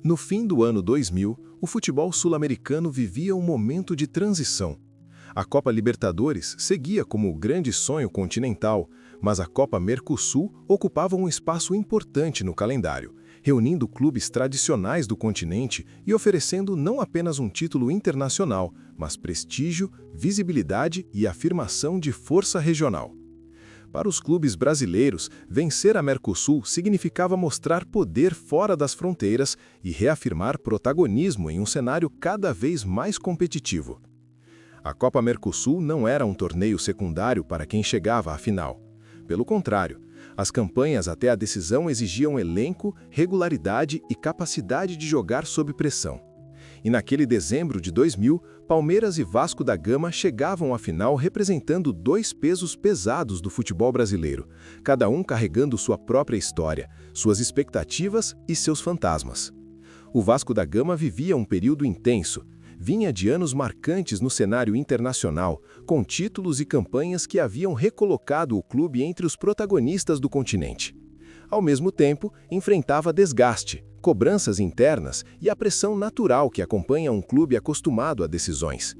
No fim do ano 2000, o futebol sul-americano vivia um momento de transição. A Copa Libertadores seguia como o grande sonho continental, mas a Copa Mercosul ocupava um espaço importante no calendário, reunindo clubes tradicionais do continente e oferecendo não apenas um título internacional, mas prestígio, visibilidade e afirmação de força regional. Para os clubes brasileiros, vencer a Mercosul significava mostrar poder fora das fronteiras e reafirmar protagonismo em um cenário cada vez mais competitivo. A Copa Mercosul não era um torneio secundário para quem chegava à final. Pelo contrário, as campanhas até a decisão exigiam elenco, regularidade e capacidade de jogar sob pressão. E naquele dezembro de 2000, Palmeiras e Vasco da Gama chegavam à final representando dois pesos pesados do futebol brasileiro, cada um carregando sua própria história, suas expectativas e seus fantasmas. O Vasco da Gama vivia um período intenso, vinha de anos marcantes no cenário internacional, com títulos e campanhas que haviam recolocado o clube entre os protagonistas do continente. Ao mesmo tempo, enfrentava desgaste, cobranças internas e a pressão natural que acompanha um clube acostumado a decisões.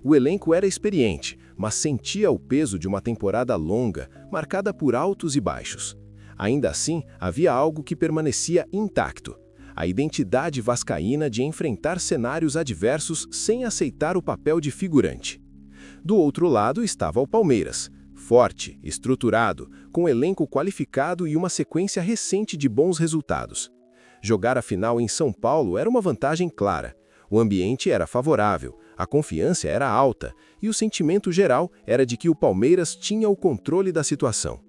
O elenco era experiente, mas sentia o peso de uma temporada longa, marcada por altos e baixos. Ainda assim, havia algo que permanecia intacto: a identidade vascaína de enfrentar cenários adversos sem aceitar o papel de figurante. Do outro lado estava o Palmeiras, forte, estruturado, com elenco qualificado e uma sequência recente de bons resultados. Jogar a final em São Paulo era uma vantagem clara. O ambiente era favorável, a confiança era alta e o sentimento geral era de que o Palmeiras tinha o controle da situação.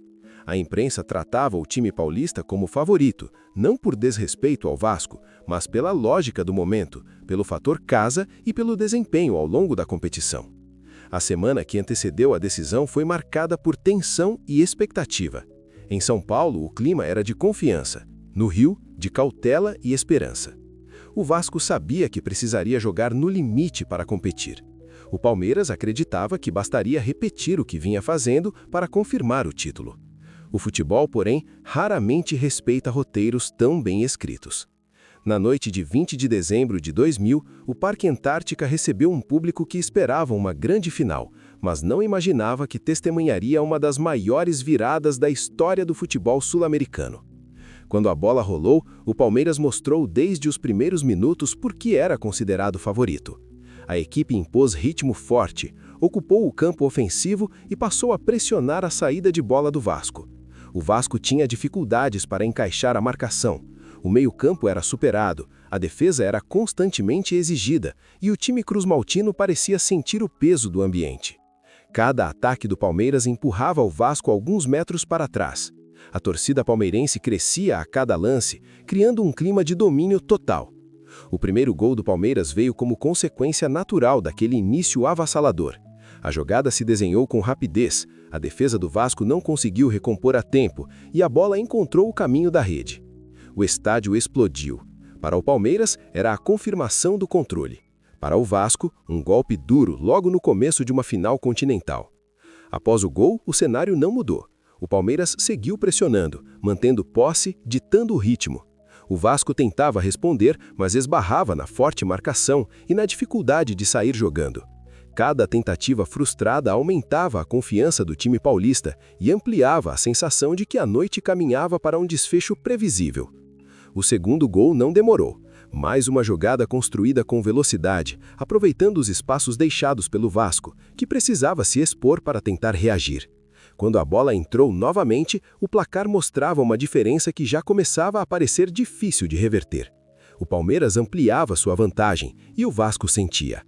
A imprensa tratava o time paulista como favorito, não por desrespeito ao Vasco, mas pela lógica do momento, pelo fator casa e pelo desempenho ao longo da competição. A semana que antecedeu a decisão foi marcada por tensão e expectativa. Em São Paulo, o clima era de confiança. No Rio, de cautela e esperança. O Vasco sabia que precisaria jogar no limite para competir. O Palmeiras acreditava que bastaria repetir o que vinha fazendo para confirmar o título. O futebol, porém, raramente respeita roteiros tão bem escritos. Na noite de 20 de dezembro de 2000, o Parque Antártica recebeu um público que esperava uma grande final, mas não imaginava que testemunharia uma das maiores viradas da história do futebol sul-americano. Quando a bola rolou, o Palmeiras mostrou desde os primeiros minutos por que era considerado favorito. A equipe impôs ritmo forte, ocupou o campo ofensivo e passou a pressionar a saída de bola do Vasco. O Vasco tinha dificuldades para encaixar a marcação. O meio-campo era superado, a defesa era constantemente exigida e o time cruzmaltino parecia sentir o peso do ambiente. Cada ataque do Palmeiras empurrava o Vasco alguns metros para trás. A torcida palmeirense crescia a cada lance, criando um clima de domínio total. O primeiro gol do Palmeiras veio como consequência natural daquele início avassalador. A jogada se desenhou com rapidez, a defesa do Vasco não conseguiu recompor a tempo e a bola encontrou o caminho da rede. O estádio explodiu. Para o Palmeiras, era a confirmação do controle. Para o Vasco, um golpe duro logo no começo de uma final continental. Após o gol, o cenário não mudou. O Palmeiras seguiu pressionando, mantendo posse, ditando o ritmo. O Vasco tentava responder, mas esbarrava na forte marcação e na dificuldade de sair jogando. Cada tentativa frustrada aumentava a confiança do time paulista e ampliava a sensação de que a noite caminhava para um desfecho previsível. O segundo gol não demorou. Mais uma jogada construída com velocidade, aproveitando os espaços deixados pelo Vasco, que precisava se expor para tentar reagir. Quando a bola entrou novamente, o placar mostrava uma diferença que já começava a parecer difícil de reverter. O Palmeiras ampliava sua vantagem e o Vasco sentia.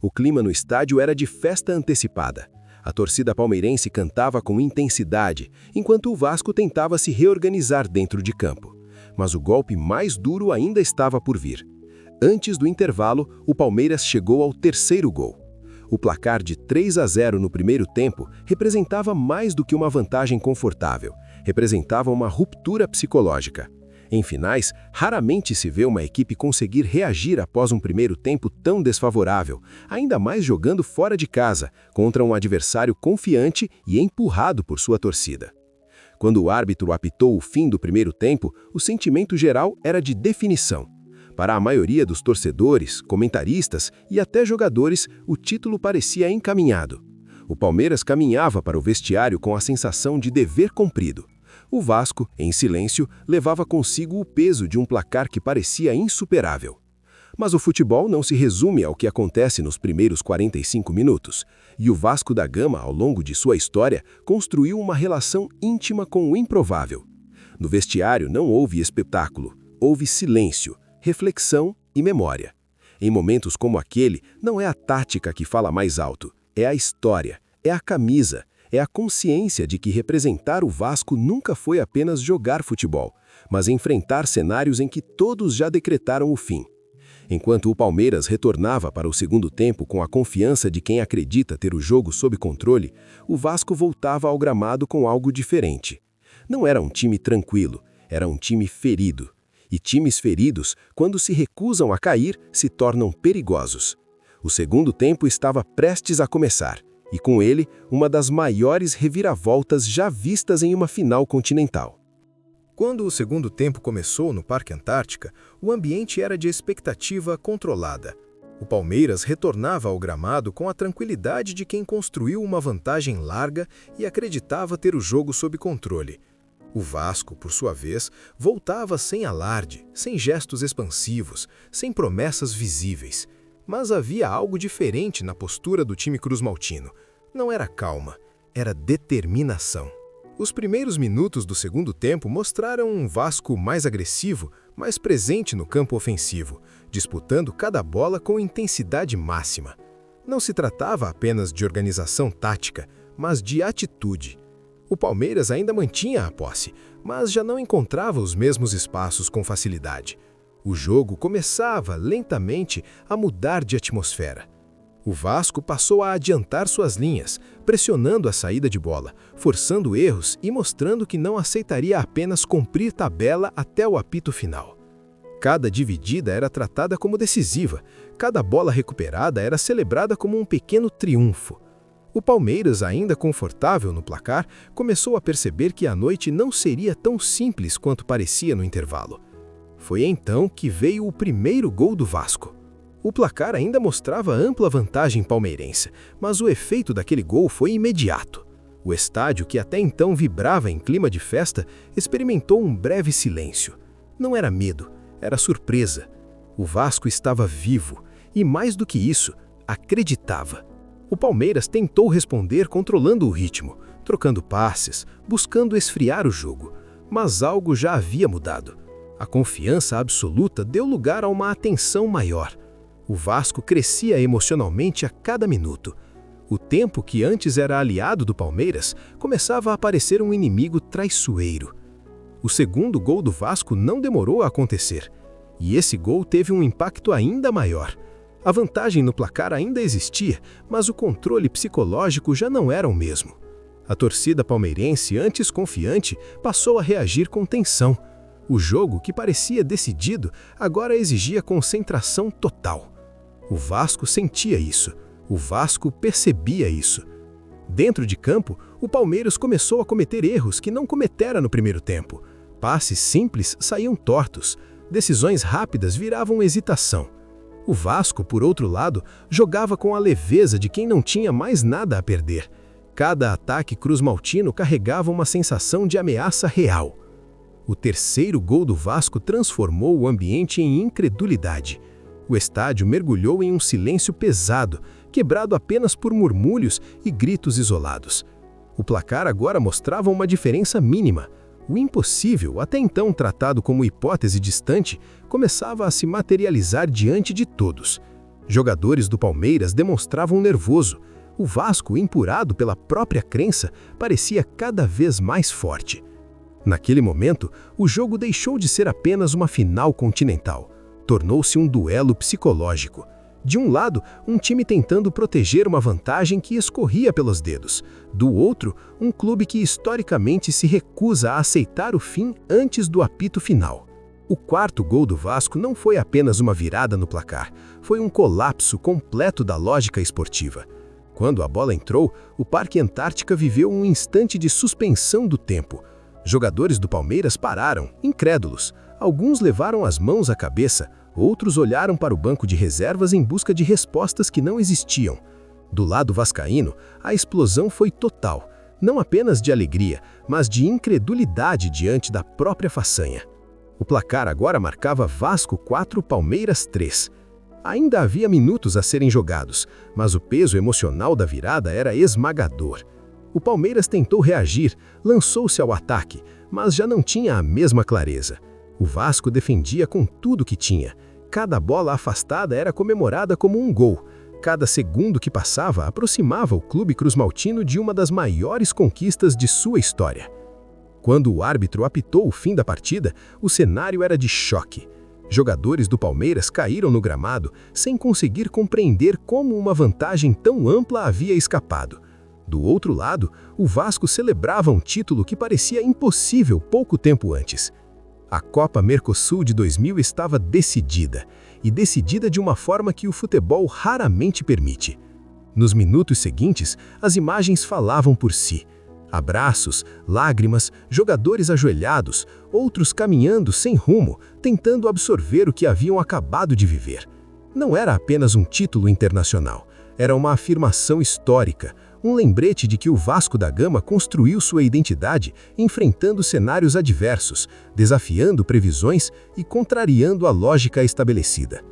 O clima no estádio era de festa antecipada. A torcida palmeirense cantava com intensidade, enquanto o Vasco tentava se reorganizar dentro de campo. Mas o golpe mais duro ainda estava por vir. Antes do intervalo, o Palmeiras chegou ao terceiro gol. O placar de 3-0 no primeiro tempo representava mais do que uma vantagem confortável, representava uma ruptura psicológica. Em finais, raramente se vê uma equipe conseguir reagir após um primeiro tempo tão desfavorável, ainda mais jogando fora de casa, contra um adversário confiante e empurrado por sua torcida. Quando o árbitro apitou o fim do primeiro tempo, o sentimento geral era de definição. Para a maioria dos torcedores, comentaristas e até jogadores, o título parecia encaminhado. O Palmeiras caminhava para o vestiário com a sensação de dever cumprido. O Vasco, em silêncio, levava consigo o peso de um placar que parecia insuperável. Mas o futebol não se resume ao que acontece nos primeiros 45 minutos, e o Vasco da Gama, ao longo de sua história, construiu uma relação íntima com o improvável. No vestiário não houve espetáculo, houve silêncio, reflexão e memória. Em momentos como aquele, não é a tática que fala mais alto, é a história, é a camisa, é a consciência de que representar o Vasco nunca foi apenas jogar futebol, mas enfrentar cenários em que todos já decretaram o fim. Enquanto o Palmeiras retornava para o segundo tempo com a confiança de quem acredita ter o jogo sob controle, o Vasco voltava ao gramado com algo diferente. Não era um time tranquilo, era um time ferido. E times feridos, quando se recusam a cair, se tornam perigosos. O segundo tempo estava prestes a começar, e com ele, uma das maiores reviravoltas já vistas em uma final continental. Quando o segundo tempo começou no Parque Antártica, o ambiente era de expectativa controlada. O Palmeiras retornava ao gramado com a tranquilidade de quem construiu uma vantagem larga e acreditava ter o jogo sob controle. O Vasco, por sua vez, voltava sem alarde, sem gestos expansivos, sem promessas visíveis. Mas havia algo diferente na postura do time cruzmaltino. Não era calma, era determinação. Os primeiros minutos do segundo tempo mostraram um Vasco mais agressivo, mais presente no campo ofensivo, disputando cada bola com intensidade máxima. Não se tratava apenas de organização tática, mas de atitude. O Palmeiras ainda mantinha a posse, mas já não encontrava os mesmos espaços com facilidade. O jogo começava, lentamente, a mudar de atmosfera. O Vasco passou a adiantar suas linhas, pressionando a saída de bola, forçando erros e mostrando que não aceitaria apenas cumprir tabela até o apito final. Cada dividida era tratada como decisiva, cada bola recuperada era celebrada como um pequeno triunfo. O Palmeiras, ainda confortável no placar, começou a perceber que a noite não seria tão simples quanto parecia no intervalo. Foi então que veio o primeiro gol do Vasco. O placar ainda mostrava ampla vantagem palmeirense, mas o efeito daquele gol foi imediato. O estádio, que até então vibrava em clima de festa, experimentou um breve silêncio. Não era medo, era surpresa. O Vasco estava vivo e, mais do que isso, acreditava. O Palmeiras tentou responder controlando o ritmo, trocando passes, buscando esfriar o jogo, mas algo já havia mudado. A confiança absoluta deu lugar a uma atenção maior. O Vasco crescia emocionalmente a cada minuto. O tempo que antes era aliado do Palmeiras começava a parecer um inimigo traiçoeiro. O segundo gol do Vasco não demorou a acontecer, e esse gol teve um impacto ainda maior. A vantagem no placar ainda existia, mas o controle psicológico já não era o mesmo. A torcida palmeirense, antes confiante, passou a reagir com tensão. O jogo, que parecia decidido, agora exigia concentração total. O Vasco sentia isso. O Vasco percebia isso. Dentro de campo, o Palmeiras começou a cometer erros que não cometera no primeiro tempo. Passes simples saíam tortos. Decisões rápidas viravam hesitação. O Vasco, por outro lado, jogava com a leveza de quem não tinha mais nada a perder. Cada ataque cruzmaltino carregava uma sensação de ameaça real. O terceiro gol do Vasco transformou o ambiente em incredulidade. O estádio mergulhou em um silêncio pesado, quebrado apenas por murmúrios e gritos isolados. O placar agora mostrava uma diferença mínima. O impossível, até então tratado como hipótese distante, começava a se materializar diante de todos. Jogadores do Palmeiras demonstravam nervoso. O Vasco, empurrado pela própria crença, parecia cada vez mais forte. Naquele momento, o jogo deixou de ser apenas uma final continental. Tornou-se um duelo psicológico. De um lado, um time tentando proteger uma vantagem que escorria pelos dedos. Do outro, um clube que historicamente se recusa a aceitar o fim antes do apito final. O quarto gol do Vasco não foi apenas uma virada no placar, foi um colapso completo da lógica esportiva. Quando a bola entrou, o Parque Antártica viveu um instante de suspensão do tempo. Jogadores do Palmeiras pararam, incrédulos. Alguns levaram as mãos à cabeça, Outros olharam para o banco de reservas em busca de respostas que não existiam. Do lado vascaíno, a explosão foi total, não apenas de alegria, mas de incredulidade diante da própria façanha. O placar agora marcava Vasco 4, Palmeiras 3. Ainda havia minutos a serem jogados, mas o peso emocional da virada era esmagador. O Palmeiras tentou reagir, lançou-se ao ataque, mas já não tinha a mesma clareza. O Vasco defendia com tudo que tinha. Cada bola afastada era comemorada como um gol. Cada segundo que passava aproximava o clube cruzmaltino de uma das maiores conquistas de sua história. Quando o árbitro apitou o fim da partida, o cenário era de choque. Jogadores do Palmeiras caíram no gramado sem conseguir compreender como uma vantagem tão ampla havia escapado. Do outro lado, o Vasco celebrava um título que parecia impossível pouco tempo antes. A Copa Mercosul de 2000 estava decidida, e decidida de uma forma que o futebol raramente permite. Nos minutos seguintes, as imagens falavam por si. Abraços, lágrimas, jogadores ajoelhados, outros caminhando sem rumo, tentando absorver o que haviam acabado de viver. Não era apenas um título internacional, era uma afirmação histórica, um lembrete de que o Vasco da Gama construiu sua identidade enfrentando cenários adversos, desafiando previsões e contrariando a lógica estabelecida.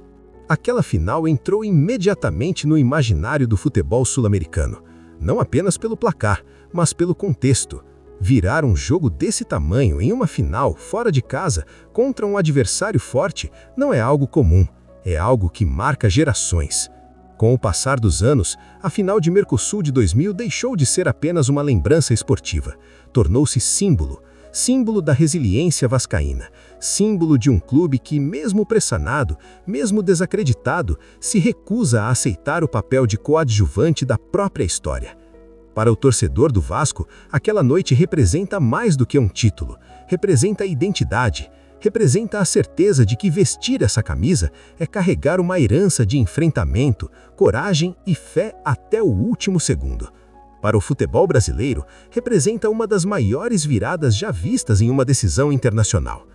Aquela final entrou imediatamente no imaginário do futebol sul-americano, não apenas pelo placar, mas pelo contexto. Virar um jogo desse tamanho em uma final, fora de casa, contra um adversário forte, não é algo comum, é algo que marca gerações. Com o passar dos anos, a final de Mercosul de 2000 deixou de ser apenas uma lembrança esportiva. Tornou-se símbolo da resiliência vascaína, símbolo de um clube que, mesmo pressionado, mesmo desacreditado, se recusa a aceitar o papel de coadjuvante da própria história. Para o torcedor do Vasco, aquela noite representa mais do que um título, representa a identidade, representa a certeza de que vestir essa camisa é carregar uma herança de enfrentamento, coragem e fé até o último segundo. Para o futebol brasileiro, representa uma das maiores viradas já vistas em uma decisão internacional.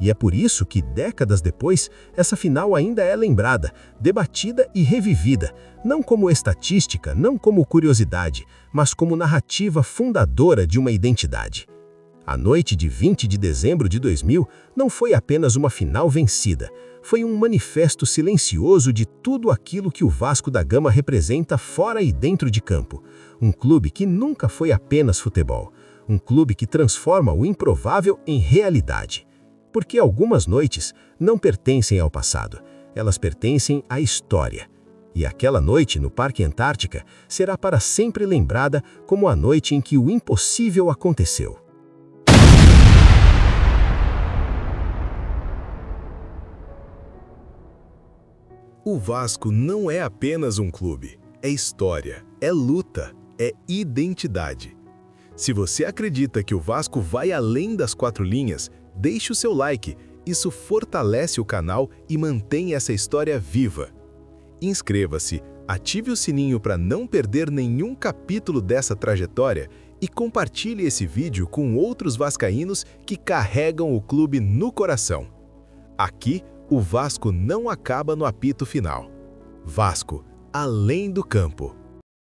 E é por isso que, décadas depois, essa final ainda é lembrada, debatida e revivida, não como estatística, não como curiosidade, mas como narrativa fundadora de uma identidade. A noite de 20 de dezembro de 2000 não foi apenas uma final vencida, foi um manifesto silencioso de tudo aquilo que o Vasco da Gama representa fora e dentro de campo. Um clube que nunca foi apenas futebol, um clube que transforma o improvável em realidade. Porque algumas noites não pertencem ao passado, elas pertencem à história. E aquela noite no Parque Antártica será para sempre lembrada como a noite em que o impossível aconteceu. O Vasco não é apenas um clube, é história, é luta, é identidade. Se você acredita que o Vasco vai além das 4 linhas, deixe o seu like, isso fortalece o canal e mantém essa história viva. Inscreva-se, ative o sininho para não perder nenhum capítulo dessa trajetória e compartilhe esse vídeo com outros vascaínos que carregam o clube no coração. Aqui, o Vasco não acaba no apito final. Vasco, além do campo.